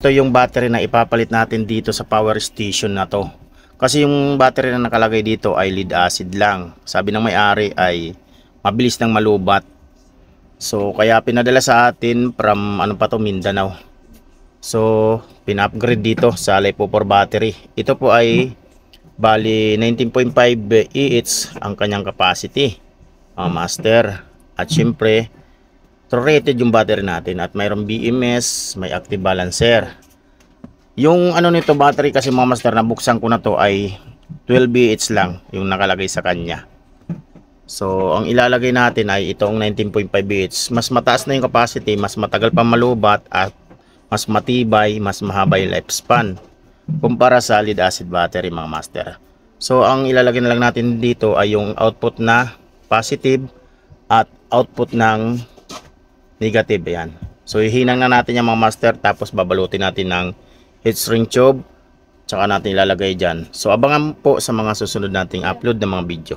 ito yung battery na ipapalit natin dito sa power station na to. Kasi yung battery na nakalagay dito ay lead acid lang. Sabi ng may-ari ay mabilis nang malubat. So kaya pinadala sa atin from ano pa to, Mindanao. So pina-upgrade dito sa LiPo 4 battery. Ito po ay bali 19.5 EH ang kanyang capacity, master. At syempre rated yung battery natin at mayroong BMS, may active balancer. Yung ano nito battery kasi mga master, nabuksan ko na to ay 12 BH lang yung nakalagay sa kanya. So ang ilalagay natin ay itong 19.5 BH. Mas mataas na yung capacity, mas matagal pa malubat at mas matibay, mas mahaba yung lifespan kumpara sa lead acid battery mga master. So ang ilalagay na lang natin dito ay yung output na positive at output ng negative. Yan. So ihinang na natin yung mga master, tapos babalutin natin ng heat shrink tube, tsaka natin ilalagay dyan. So abangan po sa mga susunod nating upload ng mga video.